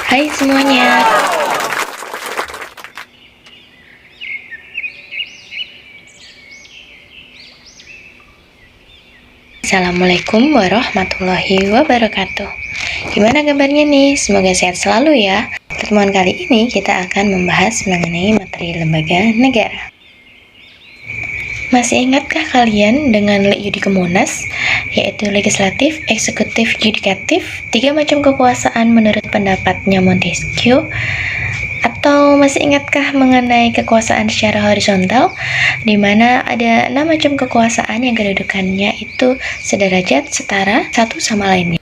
Hai semuanya. Assalamualaikum warahmatullahi wabarakatuh. Gimana kabarnya nih? Semoga sehat selalu ya. Pertemuan kali ini kita akan membahas mengenai materi lembaga negara. Masih ingatkah kalian dengan Yudi Kemunas, yaitu legislatif, eksekutif, yudikatif, 3 macam kekuasaan menurut pendapatnya Montesquieu? Atau masih ingatkah mengenai kekuasaan secara horizontal, di mana ada 6 macam kekuasaan yang kedudukannya itu sederajat, setara, satu sama lainnya?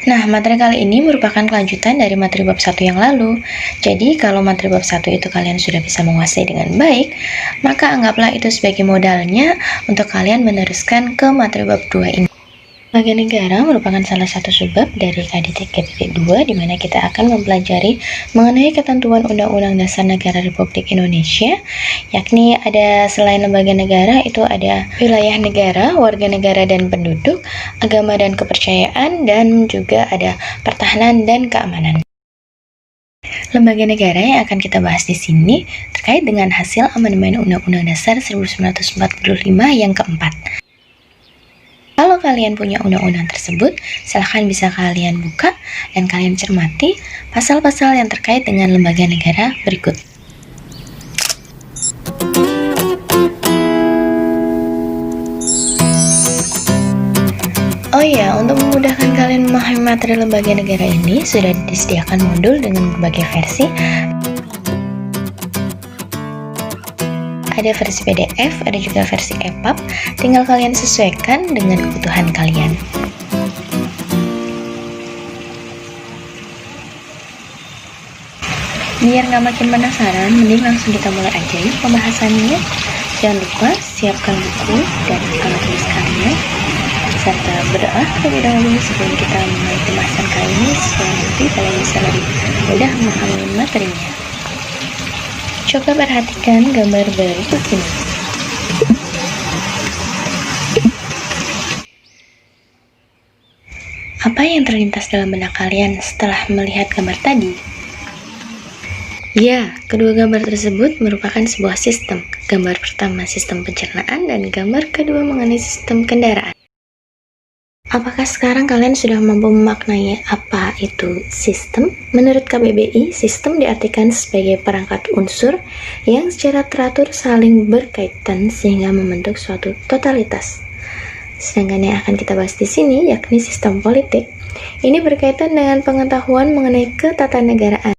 Nah, materi kali ini merupakan kelanjutan dari materi bab 1 yang lalu. Jadi, kalau materi bab 1 itu kalian sudah bisa menguasai dengan baik, maka anggaplah itu sebagai modalnya untuk kalian meneruskan ke materi bab 2 ini. Lembaga negara merupakan salah satu subbab dari KD3.2, di mana kita akan mempelajari mengenai ketentuan Undang-Undang Dasar Negara Republik Indonesia, yakni ada selain lembaga negara itu ada wilayah negara, warga negara dan penduduk, agama dan kepercayaan, dan juga ada pertahanan dan keamanan. Lembaga negara yang akan kita bahas di sini terkait dengan hasil amandemen Undang-Undang Dasar 1945 yang keempat. Kalau kalian punya undang-undang tersebut, silahkan bisa kalian buka dan kalian cermati pasal-pasal yang terkait dengan lembaga negara berikut. Oh ya, untuk memudahkan kalian memahami materi lembaga negara ini, sudah disediakan modul dengan berbagai versi. Ada versi PDF, ada juga versi EPUB, tinggal kalian sesuaikan dengan kebutuhan kalian. Biar nggak makin penasaran, mending langsung kita mulai aja yuk pembahasannya. Jangan lupa siapkan buku dan alat tulis kalian, serta berdoa terlebih dahulu sebelum kita mulai pembahasan kali ini, supaya nanti kalian bisa lebih mudah memahami materinya. Coba perhatikan gambar berikut ini. Apa yang terlintas dalam benak kalian setelah melihat gambar tadi? Ya, kedua gambar tersebut merupakan sebuah sistem. Gambar pertama sistem pencernaan dan gambar kedua mengenai sistem kendaraan. Apakah sekarang kalian sudah mampu memaknai apa itu sistem? Menurut KBBI, sistem diartikan sebagai perangkat unsur yang secara teratur saling berkaitan sehingga membentuk suatu totalitas. Sedangkan yang akan kita bahas di sini yakni sistem politik. Ini berkaitan dengan pengetahuan mengenai ketatanegaraan.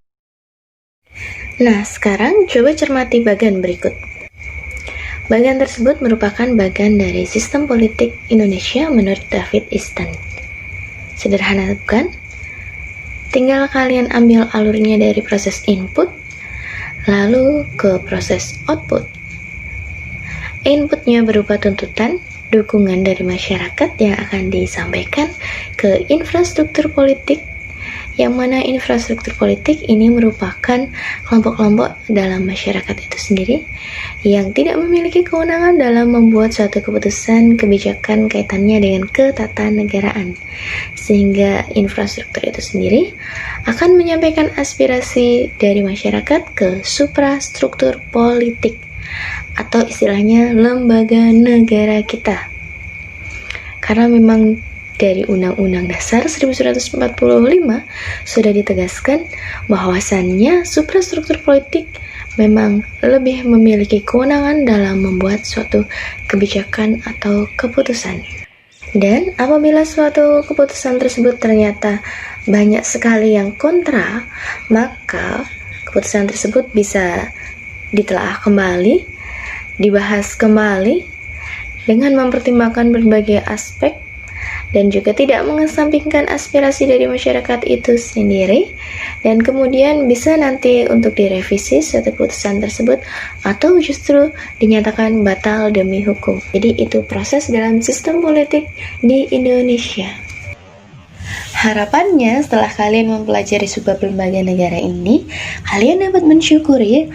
Nah, sekarang coba cermati bagian berikut. Bagian tersebut merupakan bagian dari sistem politik Indonesia menurut David Easton. Sederhana bukan? Tinggal kalian ambil alurnya dari proses input, lalu ke proses output. Inputnya berupa tuntutan, dukungan dari masyarakat yang akan disampaikan ke infrastruktur politik, yang mana infrastruktur politik ini merupakan kelompok-kelompok dalam masyarakat itu sendiri yang tidak memiliki kewenangan dalam membuat suatu keputusan kebijakan kaitannya dengan ketatanegaraan, sehingga infrastruktur itu sendiri akan menyampaikan aspirasi dari masyarakat ke suprastruktur politik atau istilahnya lembaga negara kita. Karena memang dari Undang-Undang Dasar 1945 sudah ditegaskan bahwasannya suprastruktur politik memang lebih memiliki kewenangan dalam membuat suatu kebijakan atau keputusan. Dan apabila suatu keputusan tersebut ternyata banyak sekali yang kontra, maka keputusan tersebut bisa ditelaah kembali, dibahas kembali dengan mempertimbangkan berbagai aspek dan juga tidak mengesampingkan aspirasi dari masyarakat itu sendiri, dan kemudian bisa nanti untuk direvisi suatu keputusan tersebut atau justru dinyatakan batal demi hukum. Jadi itu proses dalam sistem politik di Indonesia. Harapannya setelah kalian mempelajari subbab lembaga negara ini, kalian dapat mensyukuri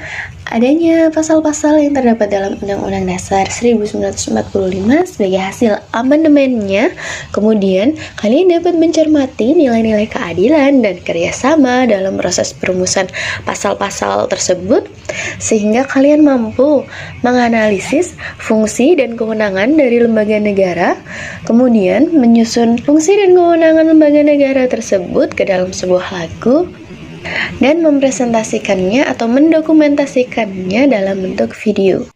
adanya pasal-pasal yang terdapat dalam Undang-Undang Dasar 1945 sebagai hasil amandemennya, kemudian kalian dapat mencermati nilai-nilai keadilan dan kerjasama dalam proses perumusan pasal-pasal tersebut, sehingga kalian mampu menganalisis fungsi dan kewenangan dari lembaga negara, kemudian menyusun fungsi dan kewenangan lembaga negara tersebut ke dalam sebuah lagu, dan mempresentasikannya atau mendokumentasikannya dalam bentuk video.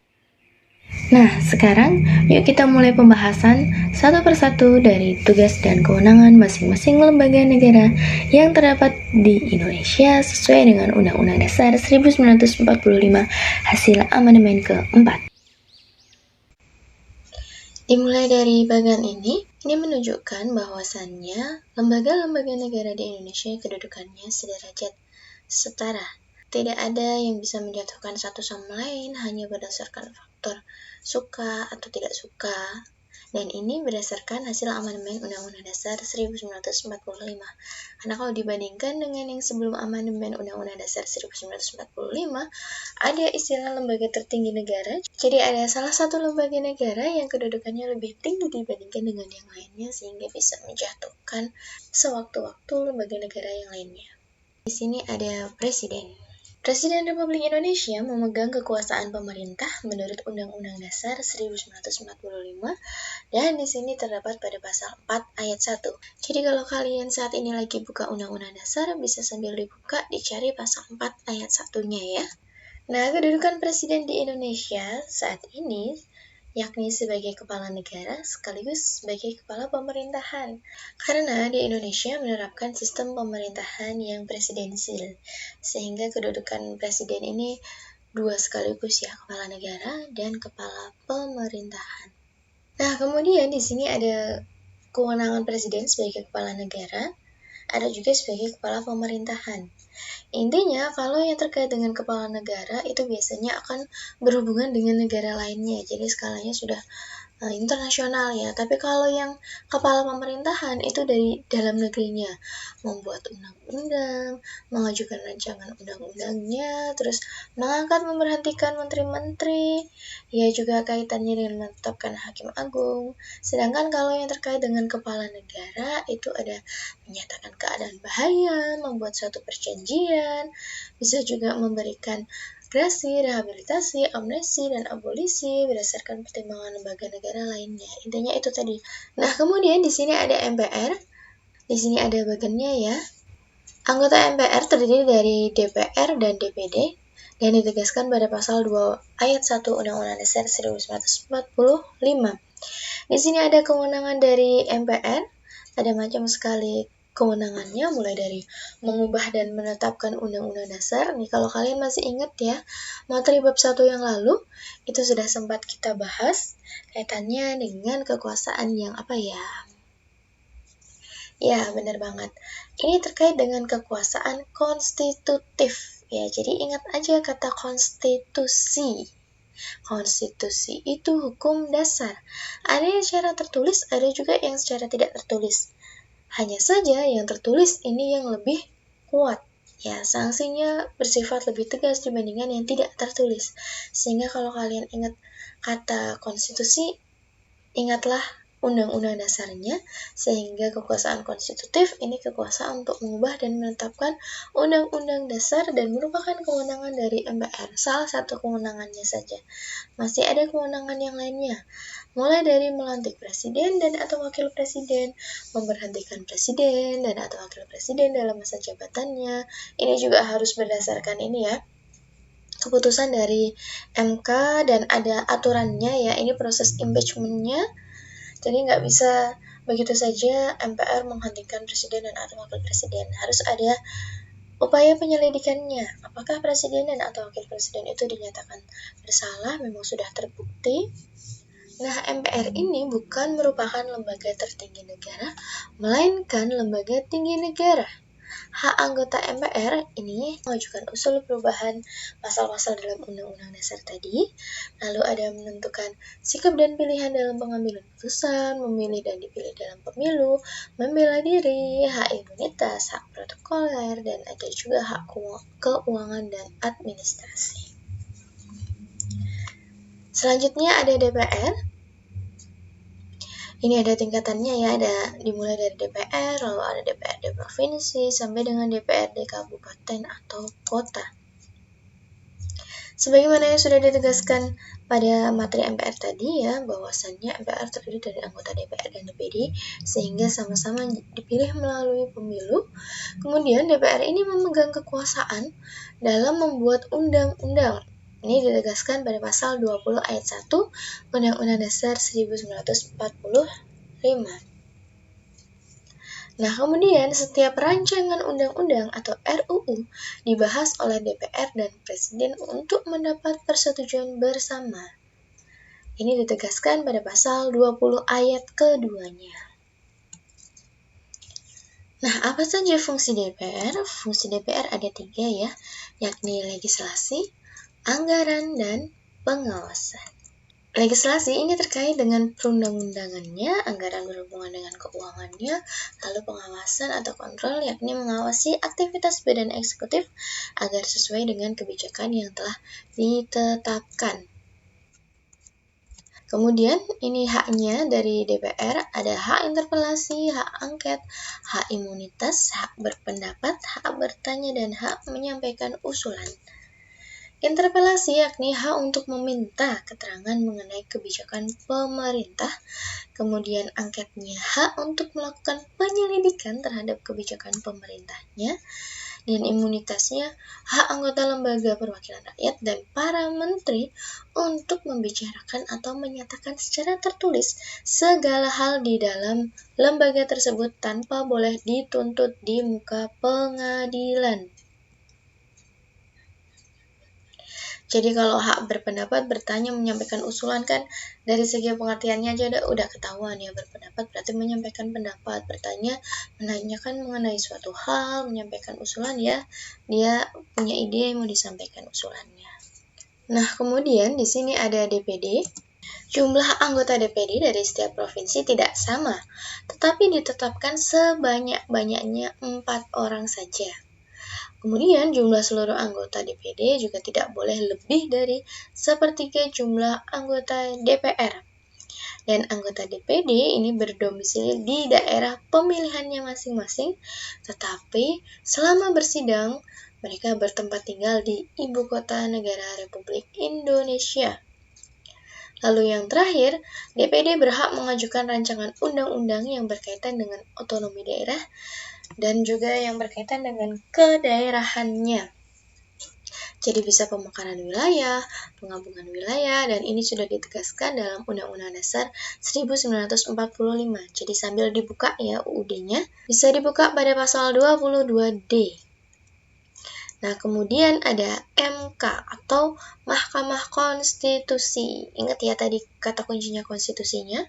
Nah, sekarang yuk kita mulai pembahasan satu persatu dari tugas dan kewenangan masing-masing lembaga negara yang terdapat di Indonesia sesuai dengan Undang-Undang Dasar 1945 hasil amandemen keempat. Dimulai dari bagian ini menunjukkan bahwasannya lembaga-lembaga negara di Indonesia kedudukannya sederajat, setara. Tidak ada yang bisa menjatuhkan satu sama lain hanya berdasarkan faktor suka atau tidak suka. Dan ini berdasarkan hasil amandemen Undang-Undang Dasar 1945. Karena kalau dibandingkan dengan yang sebelum amandemen Undang-Undang Dasar 1945, ada istilah lembaga tertinggi negara. Jadi ada salah satu lembaga negara yang kedudukannya lebih tinggi dibandingkan dengan yang lainnya, sehingga bisa menjatuhkan sewaktu-waktu lembaga negara yang lainnya. Di sini ada Presiden. Presiden Republik Indonesia memegang kekuasaan pemerintah menurut Undang-Undang Dasar 1945 dan di sini terdapat pada pasal 4 ayat 1. Jadi kalau kalian saat ini lagi buka Undang-Undang Dasar, bisa sambil dibuka, dicari pasal 4 ayat 1-nya ya. Nah, kedudukan Presiden di Indonesia saat ini yakni sebagai kepala negara sekaligus sebagai kepala pemerintahan. Karena di Indonesia menerapkan sistem pemerintahan yang presidensil, sehingga kedudukan presiden ini dua sekaligus ya, kepala negara dan kepala pemerintahan. Nah, kemudian di sini ada kewenangan presiden sebagai kepala negara, ada juga sebagai kepala pemerintahan. Intinya, kalau yang terkait dengan kepala negara itu biasanya akan berhubungan dengan negara lainnya, jadi skalanya sudah internasional ya. Tapi kalau yang kepala pemerintahan itu dari dalam negerinya, membuat undang-undang, mengajukan rancangan undang-undangnya, terus mengangkat memberhentikan menteri-menteri, ya juga kaitannya dengan menetapkan hakim agung. Sedangkan kalau yang terkait dengan kepala negara itu ada menyatakan keadaan bahaya, membuat suatu perjanjian, bisa juga memberikan gerasi, rehabilitasi, amnesti, dan abolisi berdasarkan pertimbangan lembaga negara lainnya. Intinya itu tadi. Nah, kemudian di sini ada MPR. Di sini ada bagiannya ya. Anggota MPR terdiri dari DPR dan DPD dan ditegaskan pada pasal 2 ayat 1 Undang-Undang Dasar 1945. Di sini ada kewenangan dari MPR, ada macam sekali kewenangannya, mulai dari mengubah dan menetapkan undang-undang dasar. Nih kalau kalian masih ingat ya, materi bab 1 yang lalu itu sudah sempat kita bahas kaitannya dengan kekuasaan yang apa ya? Ya, benar banget. Ini terkait dengan kekuasaan konstitutif. Ya, jadi ingat aja kata konstitusi. Konstitusi itu hukum dasar. Ada yang secara tertulis, ada juga yang secara tidak tertulis. Hanya saja yang tertulis ini yang lebih kuat. Ya, sanksinya bersifat lebih tegas dibandingkan yang tidak tertulis. Sehingga kalau kalian ingat kata konstitusi, ingatlah undang-undang dasarnya, sehingga kekuasaan konstitutif ini kekuasaan untuk mengubah dan menetapkan undang-undang dasar dan merupakan kewenangan dari MPR. Salah satu kewenangannya saja. Masih ada kewenangan yang lainnya, mulai dari melantik presiden dan atau wakil presiden, memberhentikan presiden dan atau wakil presiden dalam masa jabatannya. Ini juga harus berdasarkan ini ya, keputusan dari MK dan ada aturannya ya, ini proses impeachment-nya. Jadi nggak bisa begitu saja MPR menghentikan presiden dan atau wakil presiden. Harus ada upaya penyelidikannya. Apakah presiden dan atau wakil presiden itu dinyatakan bersalah, memang sudah terbukti. Nah, MPR ini bukan merupakan lembaga tertinggi negara, melainkan lembaga tinggi negara. Hak anggota MPR ini mengajukan usul perubahan pasal-pasal dalam Undang-Undang Dasar tadi, lalu ada menentukan sikap dan pilihan dalam pengambilan putusan, memilih dan dipilih dalam pemilu, membela diri, hak imunitas, hak protokoler, dan ada juga hak keuangan dan administrasi. Selanjutnya ada DPR. Ini ada tingkatannya ya, ada dimulai dari DPR, lalu ada DPRD provinsi, sampai dengan DPRD kabupaten atau kota. Sebagaimana yang sudah ditegaskan pada materi MPR tadi ya, bahwasannya MPR terdiri dari anggota DPR dan DPD, sehingga sama-sama dipilih melalui pemilu. Kemudian DPR ini memegang kekuasaan dalam membuat undang-undang. Ini ditegaskan pada pasal 20 ayat 1 Undang-Undang Dasar 1945. Nah, kemudian setiap rancangan undang-undang atau RUU dibahas oleh DPR dan Presiden untuk mendapat persetujuan bersama. Ini ditegaskan pada pasal 20 ayat keduanya. Nah, apa saja fungsi DPR? Fungsi DPR ada 3 ya, yakni legislasi, anggaran, dan pengawasan. Legislasi ini terkait dengan perundang-undangannya, anggaran berhubungan dengan keuangannya, lalu pengawasan atau kontrol yakni mengawasi aktivitas badan eksekutif agar sesuai dengan kebijakan yang telah ditetapkan. Kemudian ini haknya dari DPR, ada hak interpelasi, hak angket, hak imunitas, hak berpendapat, hak bertanya, dan hak menyampaikan usulan. Interpelasi yakni hak untuk meminta keterangan mengenai kebijakan pemerintah, kemudian angketnya hak untuk melakukan penyelidikan terhadap kebijakan pemerintahnya, dan imunitasnya hak anggota lembaga perwakilan rakyat dan para menteri untuk membicarakan atau menyatakan secara tertulis segala hal di dalam lembaga tersebut tanpa boleh dituntut di muka pengadilan. Jadi kalau hak berpendapat, bertanya, menyampaikan usulan kan dari segi pengertiannya aja udah ketahuan ya. Berpendapat berarti menyampaikan pendapat, bertanya menanyakan mengenai suatu hal, menyampaikan usulan ya dia punya ide mau disampaikan usulannya. Nah, kemudian di sini ada DPD. Jumlah anggota DPD dari setiap provinsi tidak sama, tetapi ditetapkan sebanyak-banyaknya 4 orang saja. Kemudian jumlah seluruh anggota DPD juga tidak boleh lebih dari sepertiga jumlah anggota DPR. Dan anggota DPD ini berdomisili di daerah pemilihannya masing-masing, tetapi selama bersidang mereka bertempat tinggal di Ibu Kota Negara Republik Indonesia. Lalu yang terakhir, DPD berhak mengajukan rancangan undang-undang yang berkaitan dengan otonomi daerah dan juga yang berkaitan dengan kedaerahannya. Jadi bisa pemekaran wilayah, penggabungan wilayah, dan ini sudah ditegaskan dalam Undang-Undang Dasar 1945. Jadi sambil dibuka ya UUD-nya, bisa dibuka pada pasal 22D. Nah, kemudian ada MK atau Mahkamah Konstitusi. Ingat ya tadi kata kuncinya konstitusinya.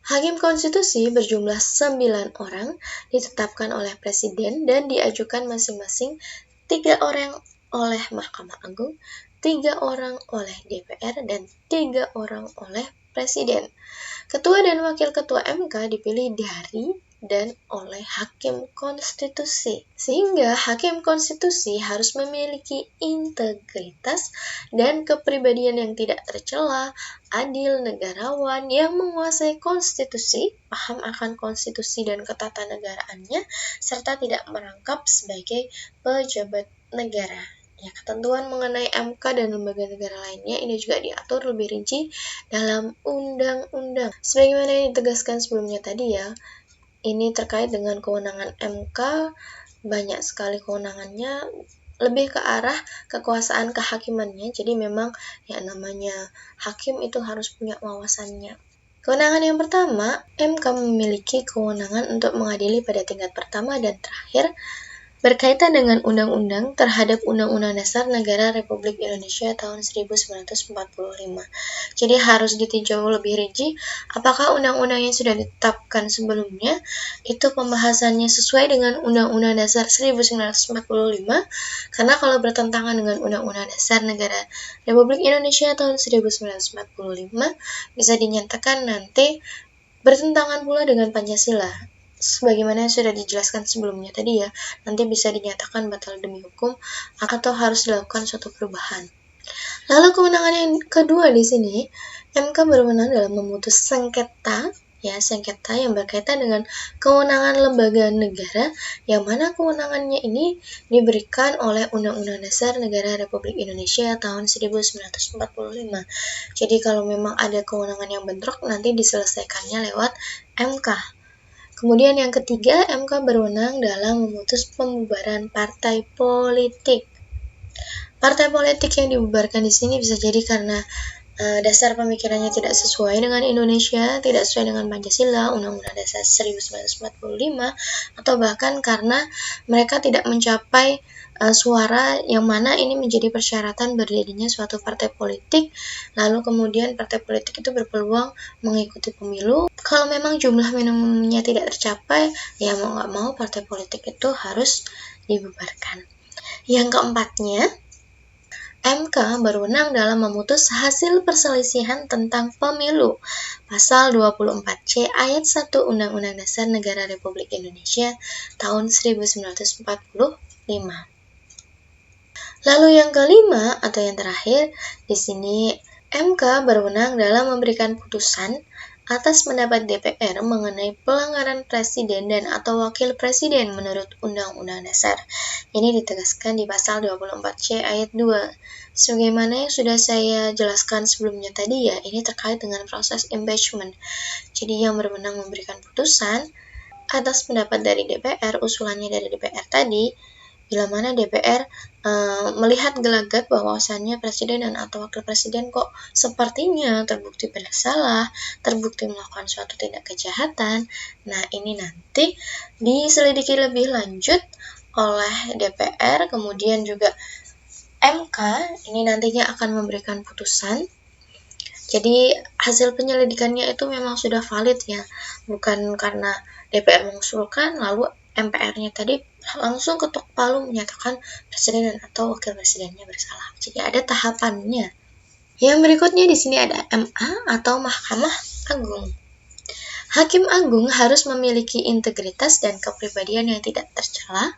Hakim konstitusi berjumlah 9 orang, ditetapkan oleh Presiden dan diajukan masing-masing 3 orang oleh Mahkamah Agung, 3 orang oleh DPR, dan 3 orang oleh Presiden. Ketua dan Wakil Ketua MK dipilih dari dan oleh Hakim Konstitusi. Sehingga Hakim Konstitusi harus memiliki integritas dan kepribadian yang tidak tercela, adil, negarawan, yang menguasai konstitusi, paham akan konstitusi dan ketatanegaraannya, serta tidak merangkap sebagai pejabat negara. Ya, ketentuan mengenai MK dan lembaga negara lainnya ini juga diatur lebih rinci dalam undang-undang. Sebagaimana yang ditegaskan sebelumnya tadi ya, ini terkait dengan kewenangan MK, banyak sekali kewenangannya, lebih ke arah kekuasaan kehakimannya. Jadi memang ya namanya hakim itu harus punya wawasannya. Kewenangan yang pertama, MK memiliki kewenangan untuk mengadili pada tingkat pertama dan terakhir berkaitan dengan undang-undang terhadap Undang-Undang Dasar Negara Republik Indonesia tahun 1945. Jadi harus ditinjau lebih rinci apakah undang-undang yang sudah ditetapkan sebelumnya itu pembahasannya sesuai dengan Undang-Undang Dasar 1945, karena kalau bertentangan dengan Undang-Undang Dasar Negara Republik Indonesia tahun 1945 bisa dinyatakan nanti bertentangan pula dengan Pancasila. Sebagaimana yang sudah dijelaskan sebelumnya tadi ya, nanti bisa dinyatakan batal demi hukum atau harus dilakukan suatu perubahan. Lalu kewenangan yang kedua di sini, MK berwenang dalam memutus sengketa ya, sengketa yang berkaitan dengan kewenangan lembaga negara, yang mana kewenangannya ini diberikan oleh Undang-Undang Dasar Negara Republik Indonesia tahun 1945. Jadi kalau memang ada kewenangan yang bentrok, nanti diselesaikannya lewat MK. Kemudian yang ketiga, MK berwenang dalam memutus pembubaran partai politik. Partai politik yang dibubarkan di sini bisa jadi karena dasar pemikirannya tidak sesuai dengan Indonesia, tidak sesuai dengan Pancasila, Undang-Undang Dasar 1945, atau bahkan karena mereka tidak mencapai suara yang mana ini menjadi persyaratan berdirinya suatu partai politik, lalu kemudian partai politik itu berpeluang mengikuti pemilu. Kalau memang jumlah minimumnya tidak tercapai, ya mau nggak mau partai politik itu harus dibubarkan. Yang keempatnya, MK berwenang dalam memutus hasil perselisihan tentang pemilu. Pasal 24C ayat 1 Undang-Undang Dasar Negara Republik Indonesia tahun 1945. Lalu yang kelima atau yang terakhir, di sini MK berwenang dalam memberikan putusan atas pendapat DPR mengenai pelanggaran presiden dan atau wakil presiden menurut Undang-Undang Dasar. Ini ditegaskan di pasal 24C ayat 2. Sebagaimana yang sudah saya jelaskan sebelumnya tadi ya, ini terkait dengan proses impeachment. Jadi yang berwenang memberikan putusan atas pendapat dari DPR, usulannya dari DPR tadi, bila mana DPR melihat gelagat bahwasannya presiden dan atau wakil presiden kok sepertinya terbukti bersalah, terbukti melakukan suatu tindak kejahatan. Nah, ini nanti diselidiki lebih lanjut oleh DPR, kemudian juga MK ini nantinya akan memberikan putusan. Jadi hasil penyelidikannya itu memang sudah valid ya, bukan karena DPR mengusulkan lalu MPR-nya tadi langsung ketok palu menyatakan presiden dan atau wakil presidennya bersalah. Jadi ada tahapannya. Yang berikutnya di sini ada MA atau Mahkamah Agung. Hakim Agung harus memiliki integritas dan kepribadian yang tidak tercela,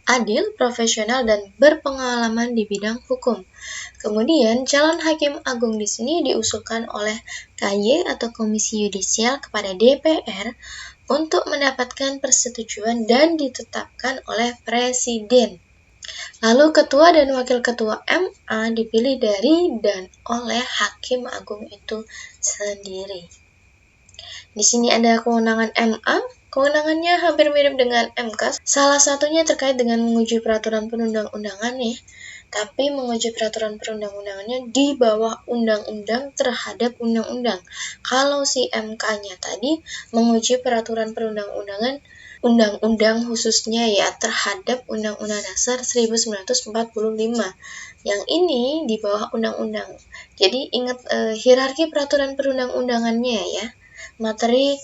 adil, profesional, dan berpengalaman di bidang hukum. Kemudian, calon Hakim Agung di sini diusulkan oleh KY atau Komisi Yudisial kepada DPR untuk mendapatkan persetujuan dan ditetapkan oleh Presiden. Lalu ketua dan wakil ketua MA dipilih dari dan oleh Hakim Agung itu sendiri. Di sini ada kewenangan MA. Kewenangannya hampir mirip dengan MK. Salah satunya terkait dengan menguji peraturan perundang-undangan nih. Tapi menguji peraturan perundang-undangannya di bawah undang-undang terhadap undang-undang. Kalau si MK-nya tadi menguji peraturan perundang-undangan, undang-undang khususnya ya terhadap Undang-Undang Dasar 1945. Yang ini di bawah undang-undang. Jadi ingat hierarki peraturan perundang-undangannya ya. Materi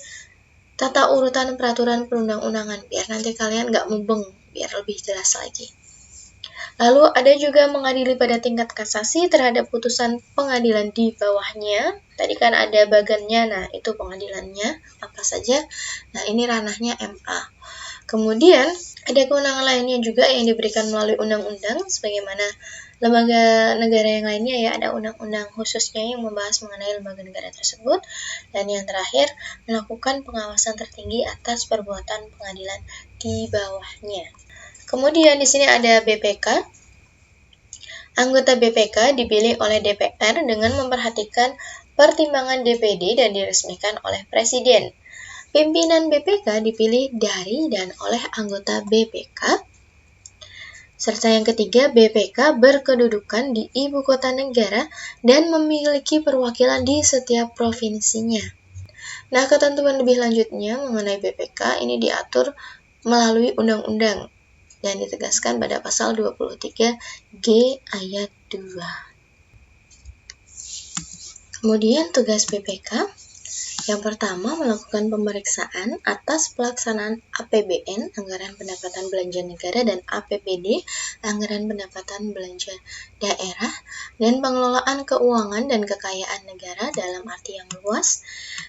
tata urutan peraturan perundang-undangan biar nanti kalian nggak mubeng, biar lebih jelas lagi. Lalu ada juga mengadili pada tingkat kasasi terhadap putusan pengadilan di bawahnya. Tadi kan ada bagannya, nah itu pengadilannya apa saja. Nah ini ranahnya MA. Kemudian ada kewenangan lainnya juga yang diberikan melalui undang-undang, sebagaimana lembaga negara yang lainnya ya, ada undang-undang khususnya yang membahas mengenai lembaga negara tersebut. Dan yang terakhir, melakukan pengawasan tertinggi atas perbuatan pengadilan di bawahnya. Kemudian di sini ada BPK. Anggota BPK dipilih oleh DPR dengan memperhatikan pertimbangan DPD dan diresmikan oleh Presiden. Pimpinan BPK dipilih dari dan oleh anggota BPK. Serta yang ketiga, BPK berkedudukan di ibu kota negara dan memiliki perwakilan di setiap provinsinya. Nah, ketentuan lebih lanjutnya mengenai BPK ini diatur melalui undang-undang dan ditegaskan pada pasal 23G ayat 2. Kemudian tugas BPK, yang pertama melakukan pemeriksaan atas pelaksanaan APBN, Anggaran Pendapatan Belanja Negara, dan APBD, Anggaran Pendapatan Belanja Daerah, dan pengelolaan keuangan dan kekayaan negara dalam arti yang luas.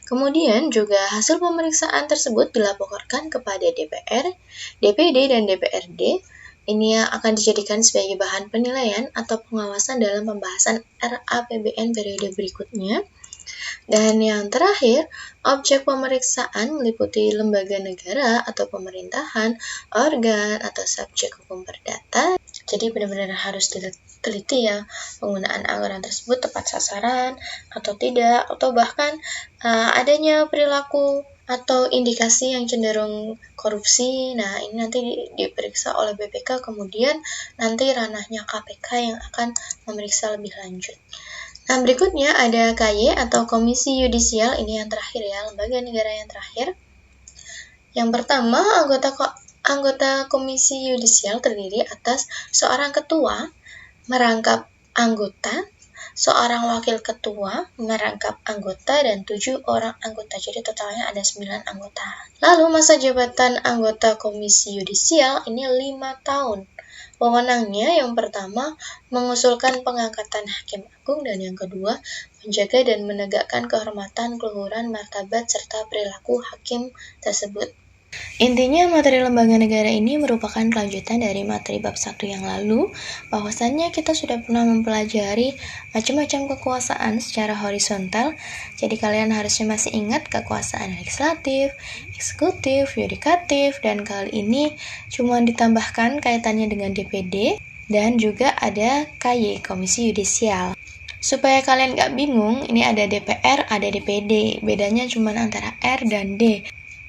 Kemudian juga hasil pemeriksaan tersebut dilaporkan kepada DPR, DPD, dan DPRD. Ini yang akan dijadikan sebagai bahan penilaian atau pengawasan dalam pembahasan RAPBN periode berikutnya. Dan yang terakhir, objek pemeriksaan meliputi lembaga negara atau pemerintahan, organ, atau subjek hukum perdata. Jadi benar-benar harus diteliti ya, penggunaan anggaran tersebut tepat sasaran atau tidak, atau bahkan adanya perilaku atau indikasi yang cenderung korupsi. Nah, ini nanti diperiksa oleh BPK, kemudian nanti ranahnya KPK yang akan memeriksa lebih lanjut. Nah, berikutnya ada KY atau Komisi Yudisial, ini yang terakhir ya, lembaga negara yang terakhir. Yang pertama, anggota Komisi Yudisial terdiri atas seorang ketua merangkap anggota, seorang wakil ketua merangkap anggota, dan 7 orang anggota. Jadi totalnya ada 9 anggota. Lalu masa jabatan anggota Komisi Yudisial ini 5 tahun. Wewenangnya yang pertama mengusulkan pengangkatan hakim agung, dan yang kedua menjaga dan menegakkan kehormatan, keluhuran, martabat, serta perilaku hakim tersebut. Intinya materi lembaga negara ini merupakan kelanjutan dari materi bab 1 yang lalu, bahwasannya kita sudah pernah mempelajari macam-macam kekuasaan secara horizontal. Jadi kalian harusnya masih ingat kekuasaan legislatif, eksekutif, yudikatif, dan kali ini cuma ditambahkan kaitannya dengan DPD, dan juga ada KY, Komisi Yudisial. Supaya kalian gak bingung, ini ada DPR, ada DPD, bedanya cuma antara R dan D.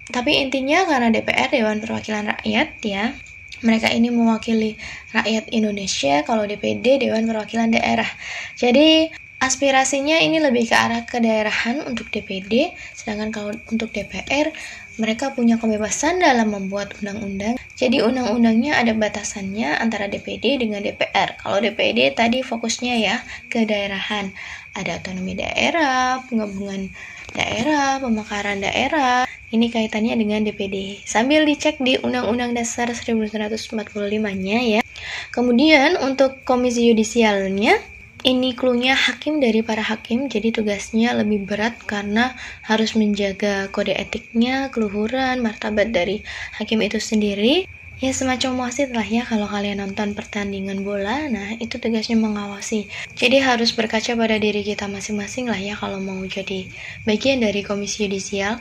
Tapi intinya karena DPR, Dewan Perwakilan Rakyat ya, mereka ini mewakili rakyat Indonesia, kalau DPD, Dewan Perwakilan Daerah. Jadi aspirasinya ini lebih ke arah kedaerahan untuk DPD, sedangkan kalau untuk DPR, mereka punya kebebasan dalam membuat undang-undang. Jadi undang-undangnya ada batasannya antara DPD dengan DPR. Kalau DPD tadi fokusnya ya ke daerahan. Ada otonomi daerah, penggabungan daerah, pemekaran daerah. Ini kaitannya dengan DPD. Sambil dicek di Undang-Undang Dasar 1945-nya ya. Kemudian untuk Komisi Yudisialnya, ini cluenya hakim dari para hakim, jadi tugasnya lebih berat karena harus menjaga kode etiknya, keluhuran, martabat dari hakim itu sendiri. Ya semacam wasit lah ya kalau kalian nonton pertandingan bola, nah itu tugasnya mengawasi. Jadi harus berkaca pada diri kita masing-masing lah ya kalau mau jadi bagian dari Komisi Yudisial.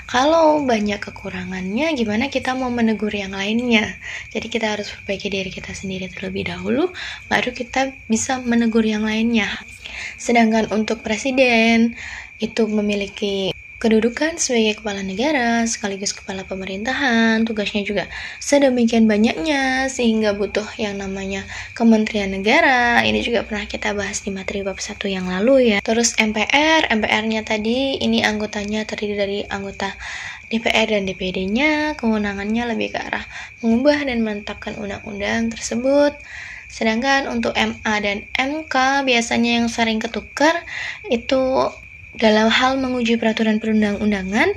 Kalau banyak kekurangannya, gimana kita mau menegur yang lainnya? Jadi kita harus perbaiki diri kita sendiri terlebih dahulu, baru kita bisa menegur yang lainnya. Sedangkan untuk presiden, itu memiliki kedudukan sebagai kepala negara sekaligus kepala pemerintahan, tugasnya juga sedemikian banyaknya sehingga butuh yang namanya Kementerian Negara. Ini juga pernah kita bahas di materi bab 1 yang lalu ya. Terus MPR-nya tadi ini anggotanya terdiri dari anggota DPR dan DPD-nya, kewenangannya lebih ke arah mengubah dan menetapkan undang-undang tersebut. Sedangkan untuk MA dan MK biasanya yang sering ketukar itu dalam hal menguji peraturan perundang-undangan.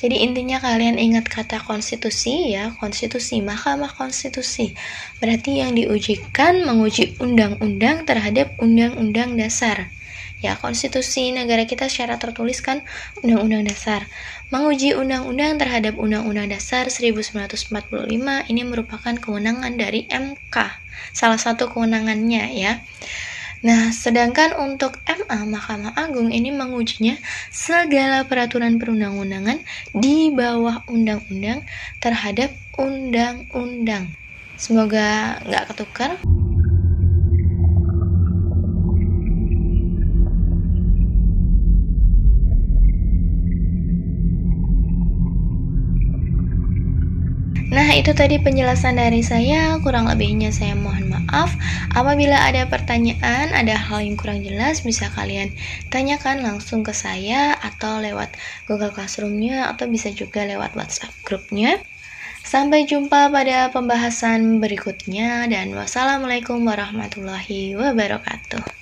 Jadi intinya kalian ingat kata konstitusi ya, konstitusi, Mahkamah Konstitusi. Berarti yang diujikan menguji undang-undang terhadap undang-undang dasar. Ya, konstitusi negara kita secara tertulis kan undang-undang dasar. Menguji undang-undang terhadap undang-undang dasar 1945 ini merupakan kewenangan dari MK. Salah satu kewenangannya ya. Nah, sedangkan untuk MA, Mahkamah Agung, ini mengujinya segala peraturan perundang-undangan di bawah undang-undang terhadap undang-undang. Semoga nggak ketukar. Nah, itu tadi penjelasan dari saya, kurang lebihnya saya mohon maaf. Apabila ada pertanyaan, ada hal yang kurang jelas, bisa kalian tanyakan langsung ke saya atau lewat Google Classroom-nya atau bisa juga lewat WhatsApp grupnya. Sampai jumpa pada pembahasan berikutnya dan wassalamualaikum warahmatullahi wabarakatuh.